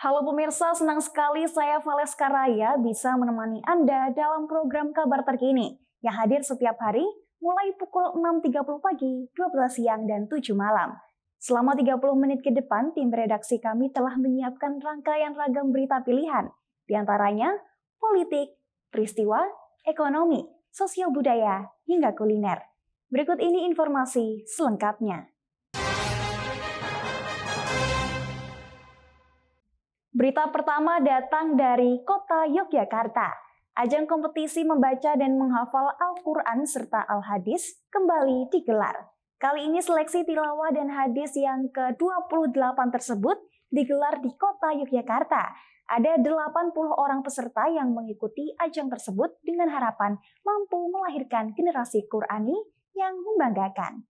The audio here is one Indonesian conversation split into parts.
Halo pemirsa, senang sekali saya Valeska Raya bisa menemani Anda dalam program kabar terkini yang hadir setiap hari mulai pukul 6.30 pagi, 12 siang, dan 7 malam. Selama 30 menit ke depan, tim redaksi kami telah menyiapkan rangkaian ragam berita pilihan, di antaranya politik, peristiwa, ekonomi, sosial budaya, hingga kuliner. Berikut ini informasi selengkapnya. Berita pertama datang dari kota Yogyakarta. Ajang kompetisi membaca dan menghafal Al-Quran serta Al-Hadis kembali digelar. Kali ini seleksi tilawah dan hadis yang ke-28 tersebut digelar di kota Yogyakarta. Ada 80 orang peserta yang mengikuti ajang tersebut dengan harapan mampu melahirkan generasi Qurani yang membanggakan.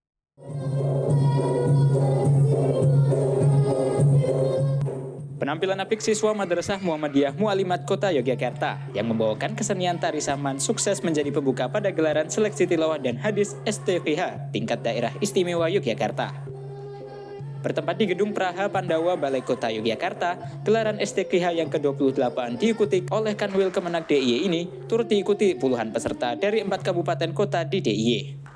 Penampilan apik siswa Madrasah Muhammadiyah Mu'alimat Kota Yogyakarta yang membawakan kesenian tari saman sukses menjadi pembuka pada gelaran seleksi tilawah dan hadis STQH tingkat daerah istimewa Yogyakarta. Bertempat di Gedung Praha Pandawa Balai Kota Yogyakarta, gelaran STQH yang ke-28 diikuti oleh Kanwil Kemenak DIY ini turut diikuti puluhan peserta dari 4 kabupaten kota di DIY.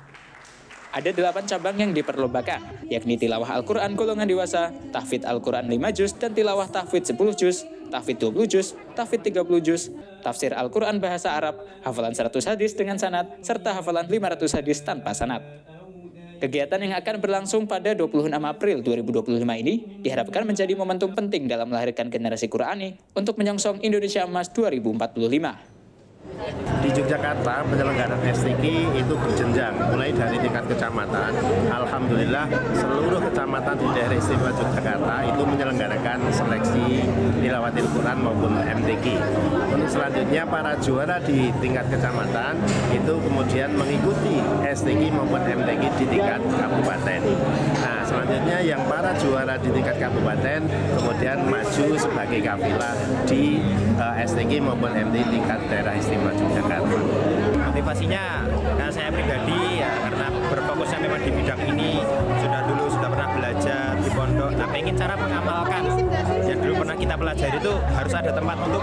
Ada 8 cabang yang diperlombakan, yakni tilawah Al-Quran golongan dewasa, tahfidz Al-Quran 5 juz, dan tilawah tahfidz 10 juz, tahfidz 20 juz, tahfidz 30 juz, tafsir Al-Quran bahasa Arab, hafalan 100 hadis dengan sanad, serta hafalan 500 hadis tanpa sanad. Kegiatan yang akan berlangsung pada 26 April 2025 ini diharapkan menjadi momentum penting dalam melahirkan generasi Qurani untuk menyongsong Indonesia Emas 2045. Di Yogyakarta, penyelenggaraan STQ itu berjenjang, mulai dari tingkat kecamatan. Alhamdulillah, seluruh kecamatan di daerah istimewa Yogyakarta itu menyelenggarakan seleksi tilawatil Quran maupun MTQ. Untuk selanjutnya, para juara di tingkat kecamatan itu kemudian mengikuti STQ maupun MTQ di tingkat kabupaten. Nah, selanjutnya yang para juara di tingkat kabupaten kemudian maju sebagai kafilah di STQ maupun MTQ tingkat daerah istimewa Yogyakarta. Motivasinya karena saya pribadi ya karena berfokusnya memang di bidang ini sudah pernah belajar di pondok. Nah, pengen cara mengamalkan yang dulu pernah kita pelajari itu harus ada tempat untuk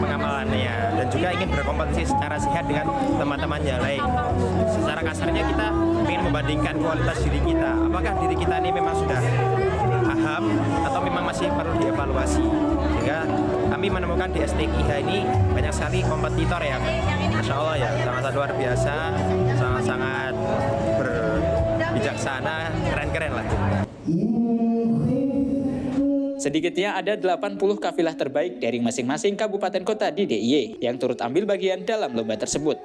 pengamalannya dan juga ingin berkompetisi secara sehat dengan teman-teman yang lain. Secara kasarnya kita ingin membandingkan kualitas diri kita. Apakah diri kita ini memang sudah paham atau memang masih perlu dievaluasi. Sehingga kami menemukan di STQH ini banyak sekali kompetitor yang Masya Allah ya, sangat luar biasa, sangat berbijaksana, keren-keren lah. Sedikitnya ada 80 kafilah terbaik dari masing-masing kabupaten kota di DIY yang turut ambil bagian dalam lomba tersebut.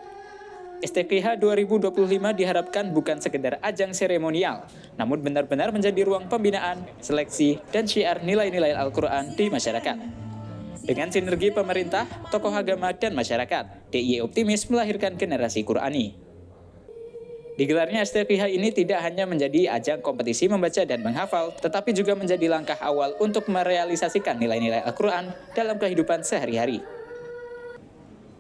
STQH 2025 diharapkan bukan sekedar ajang seremonial, namun benar-benar menjadi ruang pembinaan, seleksi, dan syiar nilai-nilai Al-Quran di masyarakat. Dengan sinergi pemerintah, tokoh agama, dan masyarakat, DIY optimis melahirkan generasi Qurani. Digelarnya STQH ini tidak hanya menjadi ajang kompetisi membaca dan menghafal, tetapi juga menjadi langkah awal untuk merealisasikan nilai-nilai Al-Quran dalam kehidupan sehari-hari.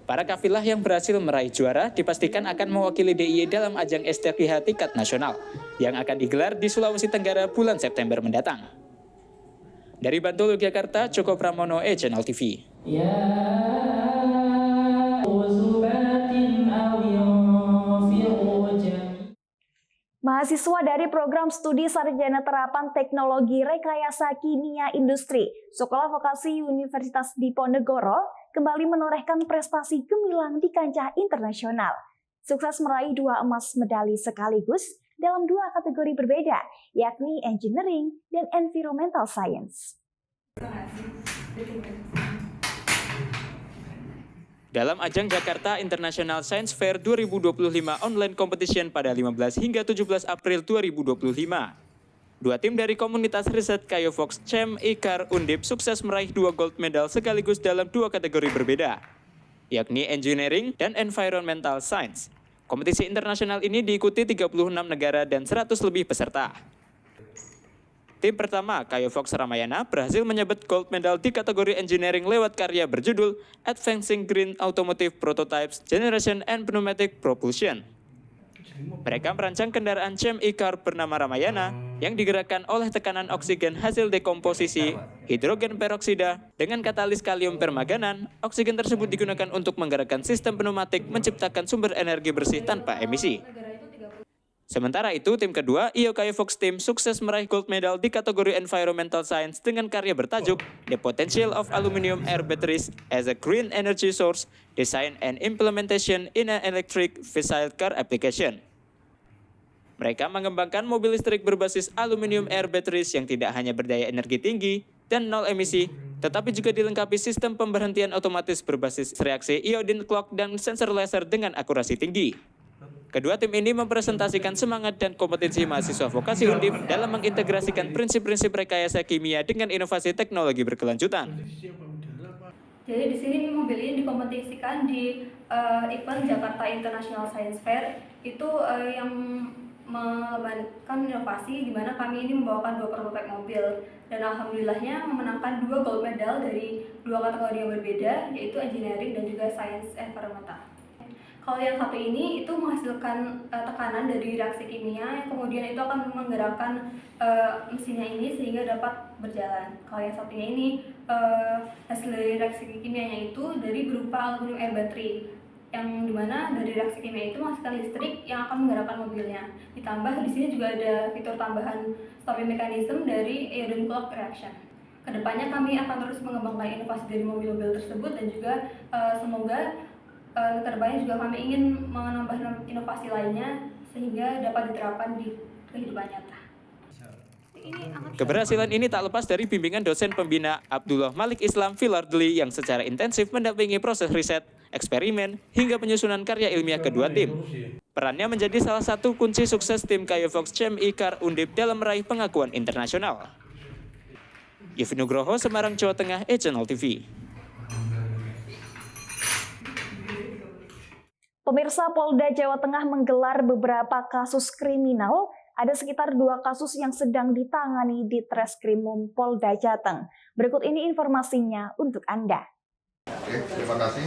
Para kafilah yang berhasil meraih juara dipastikan akan mewakili DIY dalam ajang STQH tingkat nasional yang akan digelar di Sulawesi Tenggara bulan September mendatang. Dari Bantul, Yogyakarta, Joko Pramono, Channel TV. Mahasiswa dari program studi Sarjana Terapan Teknologi Rekayasa Kimia Industri Sekolah Vokasi Universitas Diponegoro kembali menorehkan prestasi gemilang di kancah internasional. Sukses meraih 2 emas medali sekaligus dalam 2 kategori berbeda, yakni Engineering dan Environmental Science. Dalam ajang Jakarta International Science Fair 2025 online competition pada 15 hingga 17 April 2025, 2 tim dari komunitas riset Kayovox Chem Ikar Undip sukses meraih 2 gold medal sekaligus dalam 2 kategori berbeda, yakni Engineering dan Environmental Science. Kompetisi internasional ini diikuti 36 negara dan 100 lebih peserta. Tim pertama, Kayovox Ramayana, berhasil menyabet gold medal di kategori engineering lewat karya berjudul Advancing Green Automotive Prototypes, Generation and Pneumatic Propulsion. Mereka merancang kendaraan Chem E-Car bernama Ramayana yang digerakkan oleh tekanan oksigen hasil dekomposisi hidrogen peroksida dengan katalis kalium permanganan. Oksigen tersebut digunakan untuk menggerakkan sistem pneumatik menciptakan sumber energi bersih tanpa emisi. Sementara itu, tim kedua, IOKI Fox Team, sukses meraih gold medal di kategori Environmental Science dengan karya bertajuk The Potential of Aluminium Air Batteries as a Green Energy Source, Design and Implementation in an Electric Vehicle Car Application. Mereka mengembangkan mobil listrik berbasis aluminium air batteries yang tidak hanya berdaya energi tinggi dan nol emisi, tetapi juga dilengkapi sistem pemberhentian otomatis berbasis reaksi iodine clock dan sensor laser dengan akurasi tinggi. Kedua tim ini mempresentasikan semangat dan kompetensi mahasiswa vokasi Undip dalam mengintegrasikan prinsip-prinsip rekayasa kimia dengan inovasi teknologi berkelanjutan. Jadi di sini mobil ini dikompetisikan di event Jakarta International Science Fair, itu yang melebatkan inovasi, di mana kami ini membawakan 2 prototipe mobil dan alhamdulillahnya memenangkan 2 gold medal dari 2 kategori yang berbeda, yaitu engineering dan juga science environmental. Kalau yang satu ini itu menghasilkan tekanan dari reaksi kimia yang kemudian itu akan menggerakkan mesinnya ini sehingga dapat berjalan. Kalau yang satunya ini hasil dari reaksi kimianya itu dari berupa aluminium air battery, yang dimana dari reaksi kimia itu menghasilkan listrik yang akan menggerakkan mobilnya. Ditambah di sini juga ada fitur tambahan stopping mechanism dari iodine clock reaction. Kedepannya kami akan terus mengembangkan inovasi dari mobil-mobil tersebut dan juga semoga kedepannya juga kami ingin menambah inovasi lainnya sehingga dapat diterapkan di kehidupan nyata. Keberhasilan ini tak lepas dari bimbingan dosen pembina Abdullah Malik Islam Filardli yang secara intensif mendampingi proses riset, eksperimen, hingga penyusunan karya ilmiah kedua tim. Perannya menjadi salah satu kunci sukses tim Kayovox CMI Car Undip dalam meraih pengakuan internasional. Yovie Nugroho, Semarang, Jawa Tengah, E-Channel TV. Pemirsa, Polda Jawa Tengah menggelar beberapa kasus kriminal. Ada sekitar 2 kasus yang sedang ditangani di Treskrimum Polda Jateng. Berikut ini informasinya untuk Anda. Oke, terima kasih.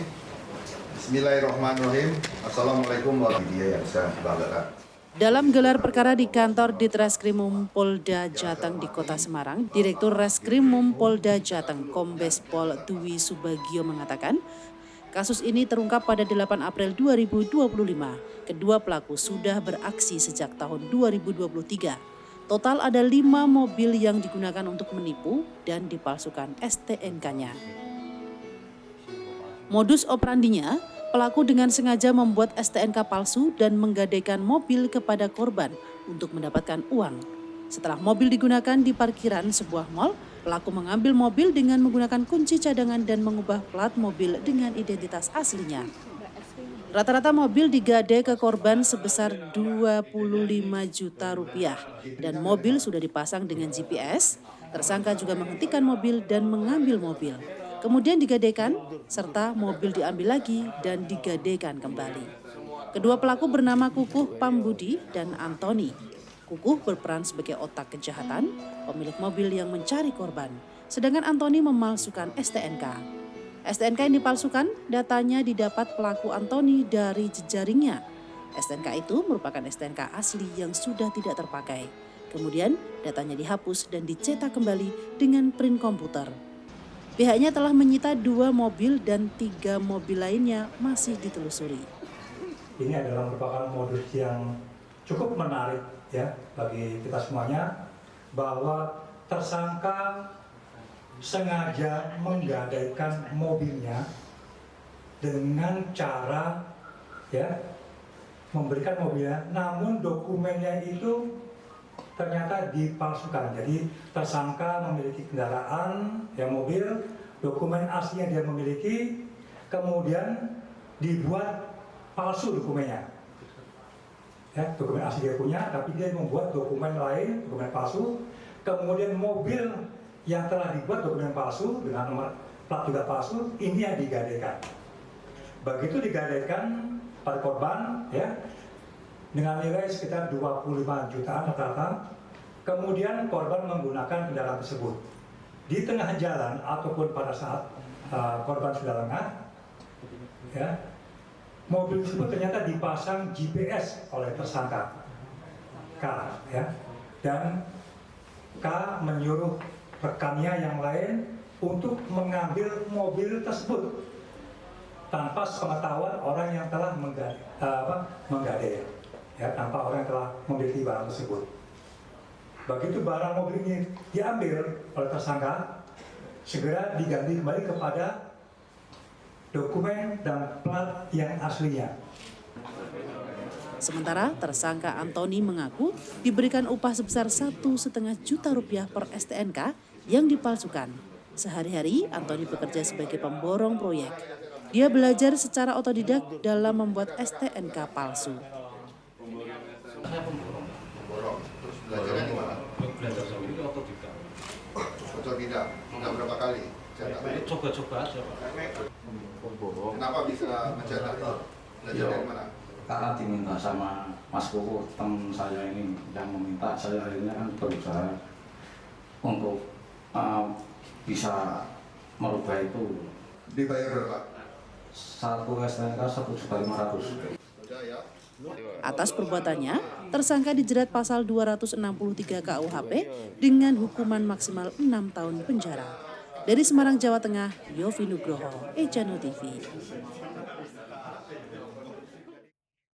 Bismillahirrahmanirrahim. Assalamualaikum warahmatullahi wabarakatuh. Dalam gelar perkara di kantor Ditreskrimum Polda Jateng di Kota Semarang, Direktur Reskrimum Polda Jateng Kombes Pol Dwi Subagio mengatakan, kasus ini terungkap pada 8 April 2025. Kedua pelaku sudah beraksi sejak tahun 2023. Total ada 5 mobil yang digunakan untuk menipu dan dipalsukan STNK-nya. Modus operandinya, pelaku dengan sengaja membuat STNK palsu dan menggadaikan mobil kepada korban untuk mendapatkan uang. Setelah mobil digunakan di parkiran sebuah mal, pelaku mengambil mobil dengan menggunakan kunci cadangan dan mengubah plat mobil dengan identitas aslinya. Rata-rata mobil digade ke korban sebesar 25 juta rupiah dan mobil sudah dipasang dengan GPS. Tersangka juga menghentikan mobil dan mengambil mobil. Kemudian digadaikan serta mobil diambil lagi dan digadaikan kembali. Kedua pelaku bernama Kukuh Pambudi dan Antoni. Kukuh berperan sebagai otak kejahatan, pemilik mobil yang mencari korban. Sedangkan Antoni memalsukan STNK. STNK yang dipalsukan, datanya didapat pelaku Antoni dari jejaringnya. STNK itu merupakan STNK asli yang sudah tidak terpakai. Kemudian datanya dihapus dan dicetak kembali dengan print komputer. Pihaknya telah menyita 2 mobil dan 3 mobil lainnya masih ditelusuri. Ini adalah merupakan modus yang cukup menarik ya bagi kita semuanya, bahwa tersangka sengaja menggadaikan mobilnya dengan cara ya memberikan mobilnya, namun dokumennya itu ternyata dipalsukan. Jadi tersangka memiliki kendaraan, ya mobil, dokumen aslinya dia memiliki, kemudian dibuat palsu dokumennya. Ya, dokumen asli dia punya, tapi dia membuat dokumen lain, dokumen palsu. Kemudian mobil yang telah dibuat dokumen palsu dengan nomor plat juga palsu, ini yang digadaikan. Begitu digadaikan pada korban, ya, dengan nilai sekitar 25 jutaan rata-rata. Kemudian korban menggunakan kendaraan tersebut. Di tengah jalan ataupun pada saat korban sudah lengah, ya, mobil tersebut ternyata dipasang GPS oleh tersangka K, ya. dan K menyuruh rekannya yang lain untuk mengambil mobil tersebut tanpa sepengetahuan orang yang telah menggadai, ya, tanpa orang yang telah memiliki barang tersebut. Begitu barang mobil ini diambil oleh tersangka, segera diganti kembali kepada dokumen dan plat yang aslinya. Sementara tersangka Antoni mengaku diberikan upah sebesar 1,5 juta rupiah per STNK yang dipalsukan. Sehari-hari Antoni bekerja sebagai pemborong proyek. Dia belajar secara otodidak dalam membuat STNK palsu. Borong. Terus belajarnya di mana? Belajar sendiri otodidak. Otodidak. Sudah berapa kali? Coba-coba aja, Pak. Kenapa bisa mencetak? Belajar dari mana? Karena diminta sama Mas Koko, teman saya ini yang meminta, saya akhirnya kan berusaha untuk bisa merubah itu. Dibayar berapa? 1 STNK 1.500.000. Sudah ya. Atas perbuatannya, tersangka dijerat pasal 263 KUHP dengan hukuman maksimal 6 tahun penjara. Dari Semarang, Jawa Tengah, Yofi Nugroho, Ejano TV.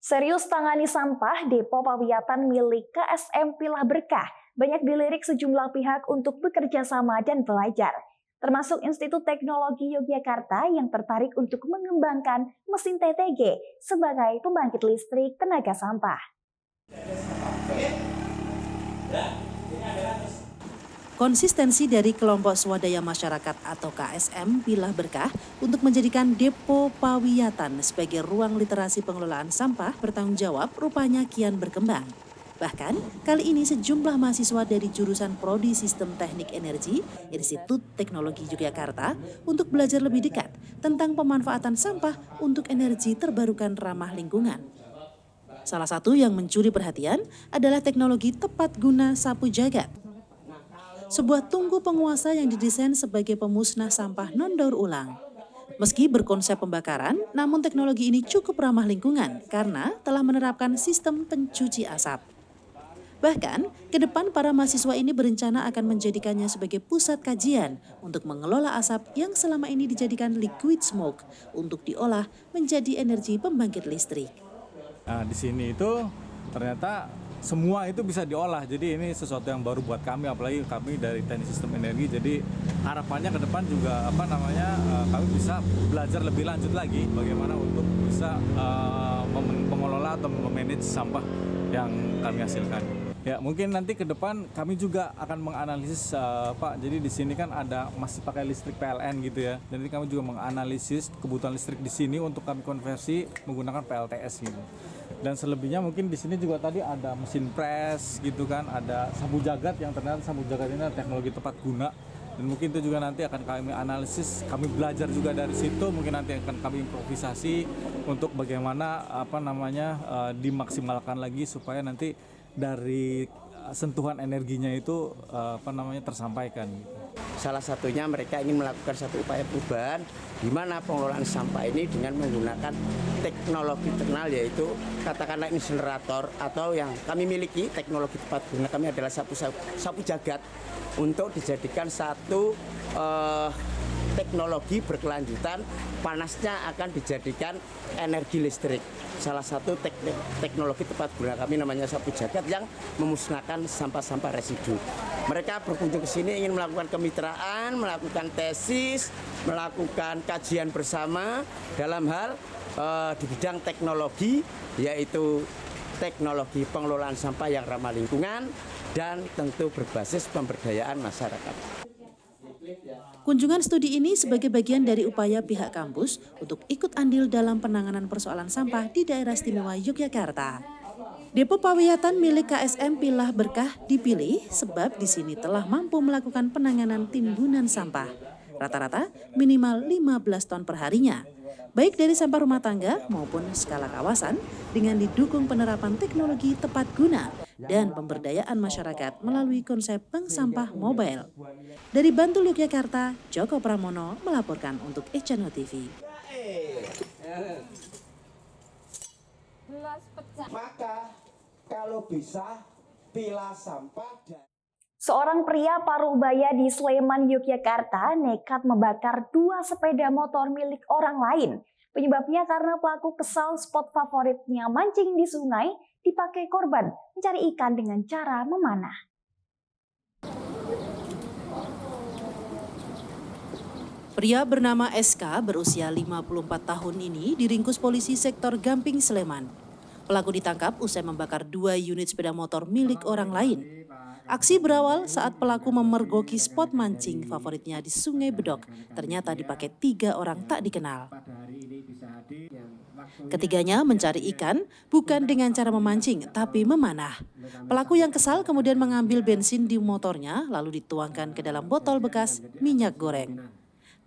Serius tangani sampah Depo Pawiyatan milik KSM Pilah Berkah banyak dilirik sejumlah pihak untuk bekerja sama dan belajar, termasuk Institut Teknologi Yogyakarta yang tertarik untuk mengembangkan mesin TTG sebagai pembangkit listrik tenaga sampah. Konsistensi dari kelompok swadaya masyarakat atau KSM Pilah Berkah untuk menjadikan Depo Pawiyatan sebagai ruang literasi pengelolaan sampah bertanggung jawab rupanya kian berkembang. Bahkan, kali ini sejumlah mahasiswa dari jurusan Prodi Sistem Teknik Energi, Institut Teknologi Yogyakarta, untuk belajar lebih dekat tentang pemanfaatan sampah untuk energi terbarukan ramah lingkungan. Salah satu yang mencuri perhatian adalah teknologi tepat guna sapu jagat. Sebuah tungku penguasa yang didesain sebagai pemusnah sampah non-daur ulang. Meski berkonsep pembakaran, namun teknologi ini cukup ramah lingkungan karena telah menerapkan sistem pencuci asap. Bahkan, ke depan para mahasiswa ini berencana akan menjadikannya sebagai pusat kajian untuk mengelola asap yang selama ini dijadikan liquid smoke untuk diolah menjadi energi pembangkit listrik. Nah, di sini itu ternyata semua itu bisa diolah, jadi ini sesuatu yang baru buat kami, apalagi kami dari Teknik Sistem Energi. Jadi harapannya ke depan juga kami bisa belajar lebih lanjut lagi bagaimana untuk bisa mengelola atau memanage sampah yang kami hasilkan. Ya, mungkin nanti ke depan kami juga akan menganalisis, Pak. Jadi di sini kan masih pakai listrik PLN gitu ya. Jadi kami juga menganalisis kebutuhan listrik di sini untuk kami konversi menggunakan PLTS gitu. Dan selebihnya mungkin di sini juga tadi ada mesin press gitu kan, ada sapu jagat yang ternyata sapu jagat ini adalah teknologi tepat guna. Dan mungkin itu juga nanti akan kami analisis, kami belajar juga dari situ, mungkin nanti akan kami improvisasi untuk bagaimana dimaksimalkan lagi supaya nanti dari sentuhan energinya itu tersampaikan. Salah satunya mereka ingin melakukan satu upaya perubahan di mana pengelolaan sampah ini dengan menggunakan teknologi terkenal, yaitu katakanlah insinerator, atau yang kami miliki teknologi tepat guna kami adalah sapu jagat, untuk dijadikan satu teknologi berkelanjutan. Panasnya akan dijadikan energi listrik. Salah satu teknologi tepat guna kami namanya sapu jagat yang memusnahkan sampah-sampah residu. Mereka berkunjung ke sini ingin melakukan kemitraan, melakukan tesis, melakukan kajian bersama dalam hal di bidang teknologi, yaitu teknologi pengelolaan sampah yang ramah lingkungan dan tentu berbasis pemberdayaan masyarakat. Kunjungan studi ini sebagai bagian dari upaya pihak kampus untuk ikut andil dalam penanganan persoalan sampah di Daerah Istimewa Yogyakarta. Depo Pawiyatan milik KSM Pilah Berkah dipilih sebab di sini telah mampu melakukan penanganan timbunan sampah. Rata-rata minimal 15 ton per harinya, baik dari sampah rumah tangga maupun skala kawasan, dengan didukung penerapan teknologi tepat guna dan pemberdayaan masyarakat melalui konsep bank sampah mobile. Dari Bantul, Yogyakarta, Joko Pramono melaporkan untuk Ejano TV. Maka kalau bisa pilah sampah dan Seorang pria Parubaya di Sleman, Yogyakarta nekat membakar 2 sepeda motor milik orang lain. Penyebabnya karena pelaku kesal spot favoritnya mancing di sungai dipakai korban mencari ikan dengan cara memanah. Pria bernama SK berusia 54 tahun ini diringkus polisi sektor Gamping, Sleman. Pelaku ditangkap usai membakar 2 unit sepeda motor milik orang lain. Aksi berawal saat pelaku memergoki spot mancing favoritnya di Sungai Bedok. Ternyata dipakai 3 orang tak dikenal. Ketiganya mencari ikan bukan dengan cara memancing, tapi memanah. Pelaku yang kesal kemudian mengambil bensin di motornya lalu dituangkan ke dalam botol bekas minyak goreng.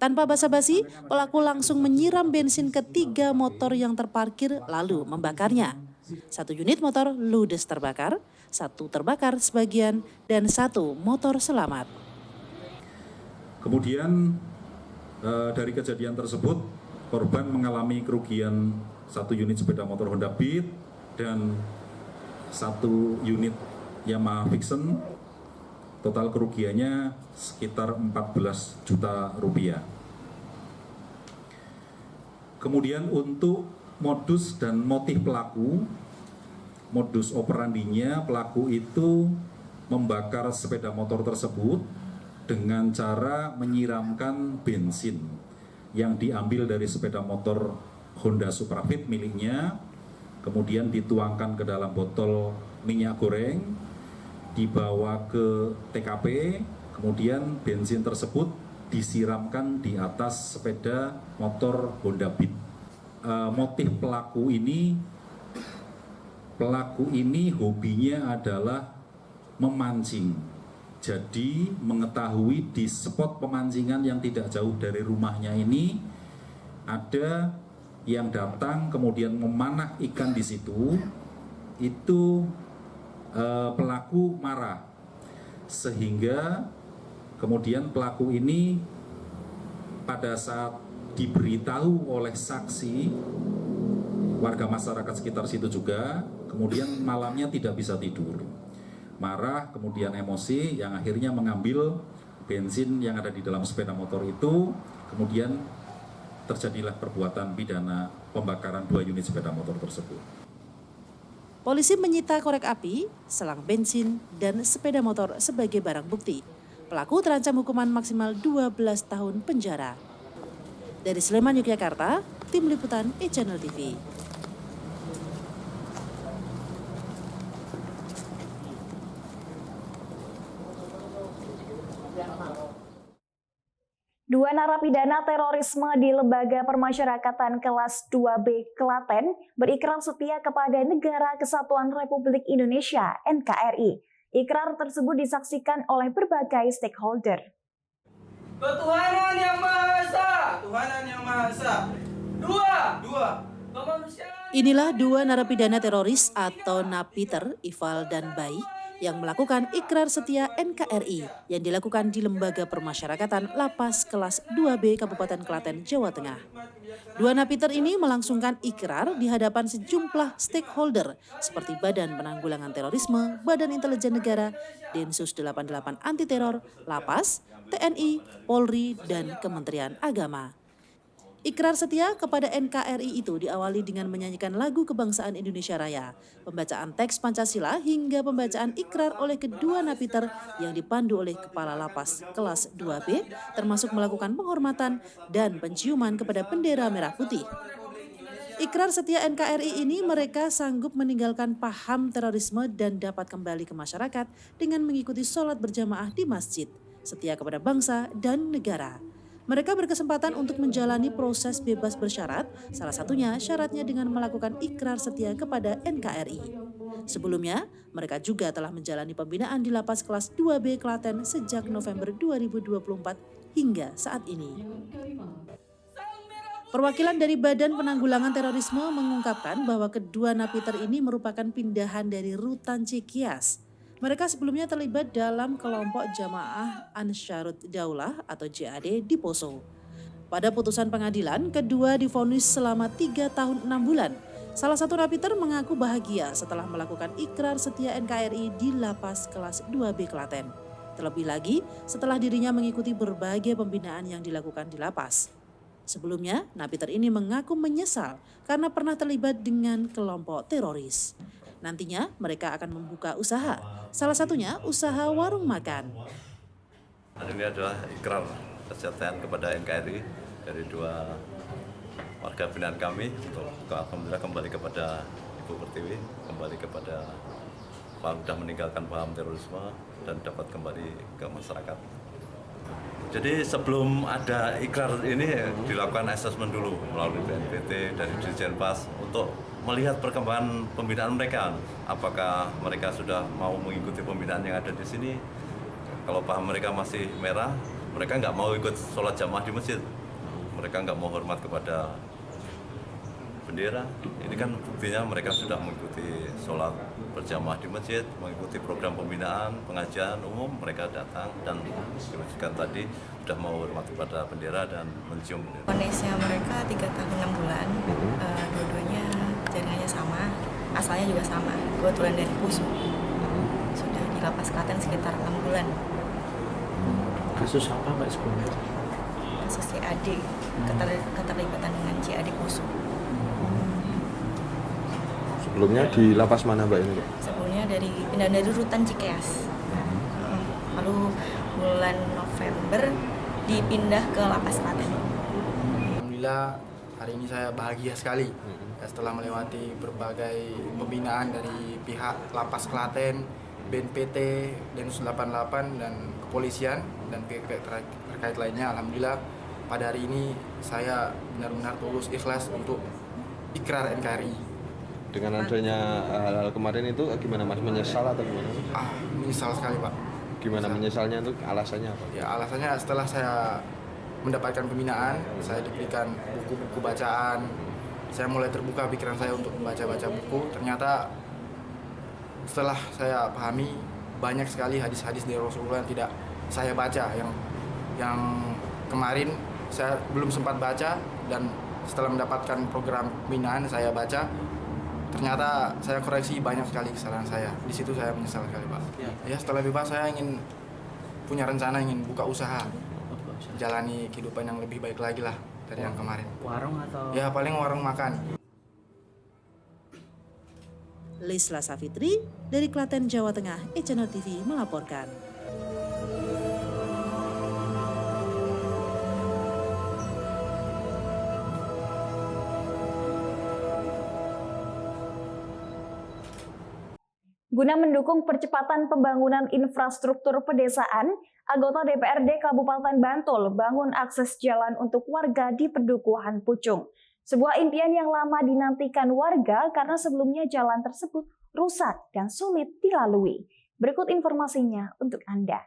Tanpa basa-basi, pelaku langsung menyiram bensin ke 3 motor yang terparkir lalu membakarnya. 1 unit motor ludes terbakar, 1 terbakar sebagian, dan 1 motor selamat. Kemudian dari kejadian tersebut, korban mengalami kerugian 1 unit sepeda motor Honda Beat dan 1 unit Yamaha Vixen. Total kerugiannya sekitar 14 juta rupiah. Kemudian untuk modus dan motif pelaku, modus operandinya pelaku itu membakar sepeda motor tersebut dengan cara menyiramkan bensin yang diambil dari sepeda motor Honda Suprafit miliknya, kemudian dituangkan ke dalam botol minyak goreng, dibawa ke TKP, kemudian bensin tersebut disiramkan di atas sepeda motor Honda Beat. Motif pelaku ini hobinya adalah memancing. Jadi mengetahui di spot pemancingan yang tidak jauh dari rumahnya ini ada yang datang kemudian memanah ikan di situ, itu pelaku marah sehingga kemudian pelaku ini pada saat diberitahu oleh saksi warga masyarakat sekitar situ juga, kemudian malamnya tidak bisa tidur, marah kemudian emosi yang akhirnya mengambil bensin yang ada di dalam sepeda motor itu, kemudian terjadilah perbuatan pidana pembakaran 2 unit sepeda motor tersebut. Polisi menyita korek api, selang bensin, dan sepeda motor sebagai barang bukti. Pelaku terancam hukuman maksimal 12 tahun penjara. Dari Sleman, Yogyakarta, Tim Liputan e-Channel TV. Dua narapidana terorisme di Lembaga Permasyarakatan kelas 2B Klaten berikrar setia kepada Negara Kesatuan Republik Indonesia (NKRI). Ikrar tersebut disaksikan oleh berbagai stakeholder. Ketuhanan yang Maha Esa, Tuhanan yang Maha Esa. Dua. Kemanusiaan. Inilah 2 narapidana teroris atau napiter, Ival dan Bai, yang melakukan ikrar setia NKRI yang dilakukan di Lembaga Permasyarakatan Lapas kelas 2B Kabupaten Klaten, Jawa Tengah. 2 napiter ini melangsungkan ikrar di hadapan sejumlah stakeholder seperti Badan Penanggulangan Terorisme, Badan Intelijen Negara, Densus 88 Anti Teror, Lapas, TNI, Polri, dan Kementerian Agama. Ikrar setia kepada NKRI itu diawali dengan menyanyikan lagu Kebangsaan Indonesia Raya, pembacaan teks Pancasila hingga pembacaan ikrar oleh kedua napiter yang dipandu oleh Kepala Lapas kelas 2B, termasuk melakukan penghormatan dan penciuman kepada bendera merah putih. Ikrar setia NKRI ini mereka sanggup meninggalkan paham terorisme dan dapat kembali ke masyarakat dengan mengikuti sholat berjamaah di masjid, setia kepada bangsa dan negara. Mereka berkesempatan untuk menjalani proses bebas bersyarat, salah satunya syaratnya dengan melakukan ikrar setia kepada NKRI. Sebelumnya, mereka juga telah menjalani pembinaan di Lapas kelas 2B Klaten sejak November 2024 hingga saat ini. Perwakilan dari Badan Penanggulangan Terorisme mengungkapkan bahwa kedua napiter ini merupakan pindahan dari Rutan Cikias. Mereka sebelumnya terlibat dalam kelompok Jamaah Ansharut Daulah atau JAD di Poso. Pada putusan pengadilan, kedua divonis selama 3 tahun 6 bulan. Salah satu napiter mengaku bahagia setelah melakukan ikrar setia NKRI di Lapas kelas 2B Klaten. Terlebih lagi setelah dirinya mengikuti berbagai pembinaan yang dilakukan di lapas. Sebelumnya, napiter ini mengaku menyesal karena pernah terlibat dengan kelompok teroris. Nantinya mereka akan membuka usaha, salah satunya usaha warung makan. Ini adalah ikrar kesetiaan kepada NKRI dari dua warga binaan kami untuk alhamdulillah kembali kepada Ibu Pertiwi, kembali kepada sudah meninggalkan paham terorisme dan dapat kembali ke masyarakat. Jadi sebelum ada ikrar ini dilakukan asesmen dulu melalui BNPT dari Dirjen Pas untuk melihat perkembangan pembinaan mereka. Apakah mereka sudah mau mengikuti pembinaan yang ada di sini? Kalau paham mereka masih merah, mereka nggak mau ikut sholat jamaah di masjid. Mereka nggak mau hormat kepada bendera. Ini kan buktinya mereka sudah mengikuti sholat berjamaah di masjid, mengikuti program pembinaan, pengajian umum, mereka datang dan diwujudkan tadi sudah mau hormat kepada bendera dan mencium bendera. Kondisinya mereka 3 tahun 6 bulan, dua-duanya jaringannya sama, asalnya juga sama, kebetulan dari Pusu. Sudah di Lapas Klaten sekitar 6 bulan. Kasus apa Mbak sebelumnya? Kasus CAD, keterlibatan dengan CAD Pusu. Sebelumnya di lapas mana Mbak ini? Sebelumnya pindah dari rutan Cikeas. Lalu bulan November dipindah ke Lapas Klaten. Alhamdulillah hari ini saya bahagia sekali setelah melewati berbagai pembinaan dari pihak Lapas Klaten, BNPT, Densus 88 dan kepolisian dan pihak terkait lainnya. Alhamdulillah pada hari ini saya benar-benar tulus ikhlas untuk ikrar NKRI. Dengan adanya hal-hal kemarin itu gimana Mas? Menyesal atau gimana? Menyesal sekali Pak. Gimana menyesalnya itu? Alasannya apa? Ya alasannya setelah saya mendapatkan pembinaan, saya diberikan buku-buku bacaan. Saya mulai terbuka pikiran saya untuk membaca-baca buku. Ternyata setelah saya pahami banyak sekali hadis-hadis dari Rasulullah yang tidak saya baca, yang kemarin saya belum sempat baca, dan setelah mendapatkan program pembinaan saya baca, ternyata saya koreksi banyak sekali kesalahan saya. Di situ saya menyesal sekali Pak. Ya setelah bebas saya ingin punya rencana, ingin buka usaha, jalani kehidupan yang lebih baik lagi lah dari yang kemarin. Warung atau? Ya paling warung makan. Lisla Safitri dari Klaten, Jawa Tengah, e-Channel TV melaporkan. Guna mendukung percepatan pembangunan infrastruktur pedesaan, anggota DPRD Kabupaten Bantul bangun akses jalan untuk warga di Pedukuhan Pucung. Sebuah impian yang lama dinantikan warga karena sebelumnya jalan tersebut rusak dan sulit dilalui. Berikut informasinya untuk Anda.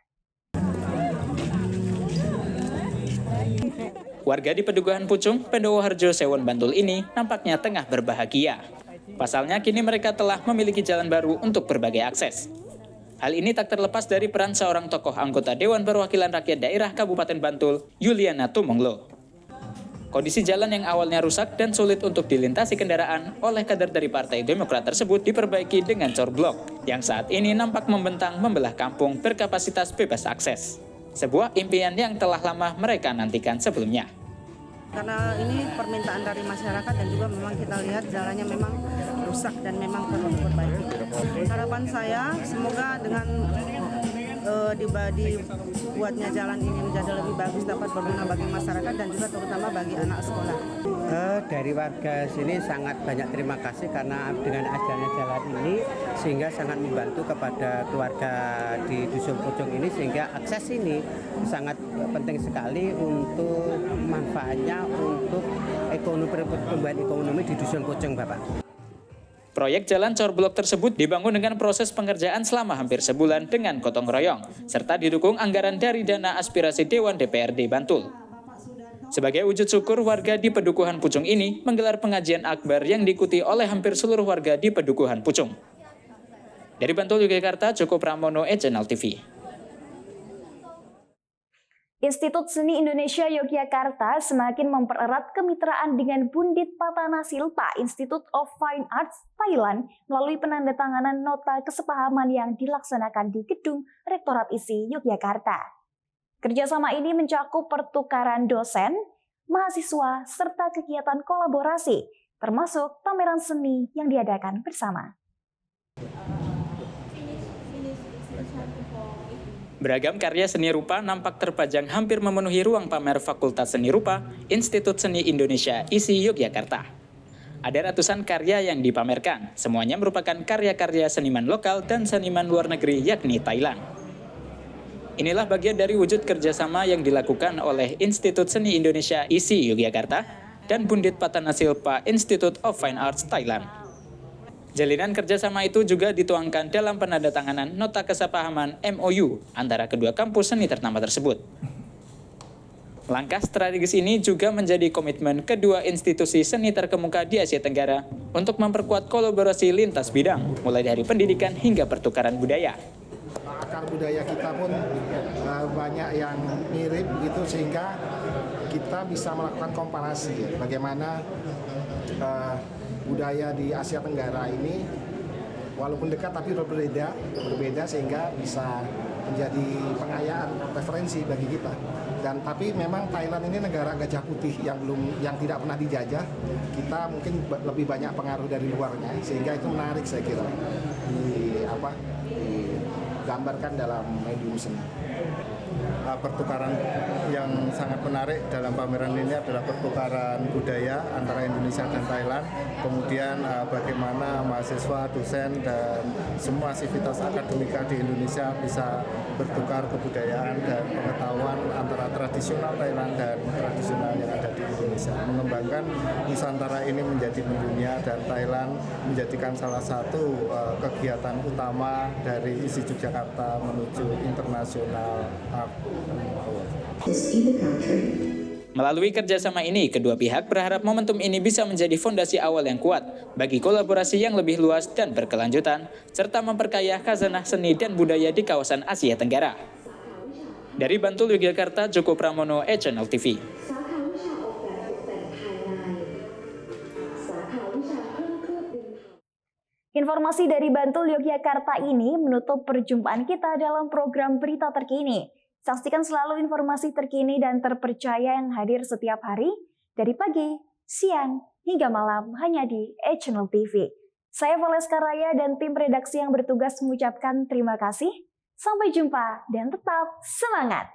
Warga di Pedukuhan Pucung, Pendowoharjo, Sewon, Bantul ini nampaknya tengah berbahagia. Pasalnya kini mereka telah memiliki jalan baru untuk berbagai akses. Hal ini tak terlepas dari peran seorang tokoh anggota Dewan Perwakilan Rakyat Daerah Kabupaten Bantul, Yuliana Tumonglo. Kondisi jalan yang awalnya rusak dan sulit untuk dilintasi kendaraan oleh kader dari Partai Demokrat tersebut diperbaiki dengan corblok, yang saat ini nampak membentang membelah kampung berkapasitas bebas akses. Sebuah impian yang telah lama mereka nantikan sebelumnya. Karena ini permintaan dari masyarakat dan juga memang kita lihat jalannya memang rusak dan memang perlu diperbaiki. Harapan saya semoga dengan dibuatnya jalan ini menjadi lebih bagus, dapat berguna bagi masyarakat dan juga terutama bagi anak sekolah. Dari warga sini sangat banyak terima kasih karena dengan adanya jalan ini sehingga sangat membantu kepada keluarga di Dusun Pucung ini, sehingga akses ini sangat penting sekali untuk manfaatnya untuk pertumbuhan ekonomi di Dusun Pucung, Bapak. Proyek jalan corblok tersebut dibangun dengan proses pengerjaan selama hampir sebulan dengan gotong royong, serta didukung anggaran dari dana aspirasi Dewan DPRD Bantul. Sebagai wujud syukur, warga di Pedukuhan Pucung ini menggelar pengajian akbar yang diikuti oleh hampir seluruh warga di Pedukuhan Pucung. Dari Bantul, Yogyakarta, Joko Pramono, e-Channel TV. Institut Seni Indonesia Yogyakarta semakin mempererat kemitraan dengan Bundit Patana Silpa Institute of Fine Arts Thailand melalui penandatanganan nota kesepahaman yang dilaksanakan di Gedung Rektorat ISI Yogyakarta. Kerjasama ini mencakup pertukaran dosen, mahasiswa, serta kegiatan kolaborasi, termasuk pameran seni yang diadakan bersama. Beragam karya seni rupa nampak terpajang hampir memenuhi ruang pamer Fakultas Seni Rupa Institut Seni Indonesia ISI Yogyakarta. Ada ratusan karya yang dipamerkan, semuanya merupakan karya-karya seniman lokal dan seniman luar negeri yakni Thailand. Inilah bagian dari wujud kerjasama yang dilakukan oleh Institut Seni Indonesia ISI Yogyakarta dan Bundit Patana Silpa Institute of Fine Arts Thailand. Jalinan kerjasama itu juga dituangkan dalam penandatanganan nota kesepahaman MOU antara kedua kampus seni ternama tersebut. Langkah strategis ini juga menjadi komitmen kedua institusi seni terkemuka di Asia Tenggara untuk memperkuat kolaborasi lintas bidang, mulai dari pendidikan hingga pertukaran budaya. Akar budaya kita pun banyak yang mirip begitu, sehingga kita bisa melakukan komparasi bagaimana budaya di Asia Tenggara ini walaupun dekat tapi berbeda sehingga bisa menjadi pengayaan referensi bagi kita. Dan tapi memang Thailand ini negara gajah putih yang tidak pernah dijajah. Kita mungkin lebih banyak pengaruh dari luarnya, sehingga itu menarik saya kira digambarkan dalam medium seni. Pertukaran yang sangat menarik dalam pameran ini adalah pertukaran budaya antara Indonesia dan Thailand, kemudian bagaimana mahasiswa, dosen, dan semua aktivitas akademika di Indonesia bisa bertukar kebudayaan dan pengetahuan antara tradisional Thailand dan tradisional yang ada di Indonesia, mengembangkan Nusantara ini menjadi mendunia dan Thailand menjadikan salah satu kegiatan utama dari ISI Yogyakarta menuju internasional. Melalui kerjasama ini, kedua pihak berharap momentum ini bisa menjadi fondasi awal yang kuat bagi kolaborasi yang lebih luas dan berkelanjutan, serta memperkaya khazanah seni dan budaya di kawasan Asia Tenggara. Dari Bantul, Yogyakarta, Joko Pramono, E-Channel TV. Informasi dari Bantul, Yogyakarta ini menutup perjumpaan kita dalam program Berita Terkini. Saksikan selalu informasi terkini dan terpercaya yang hadir setiap hari, dari pagi, siang, hingga malam hanya di E-Channel TV. Saya Valeska Raya dan tim redaksi yang bertugas mengucapkan terima kasih. Sampai jumpa dan tetap semangat!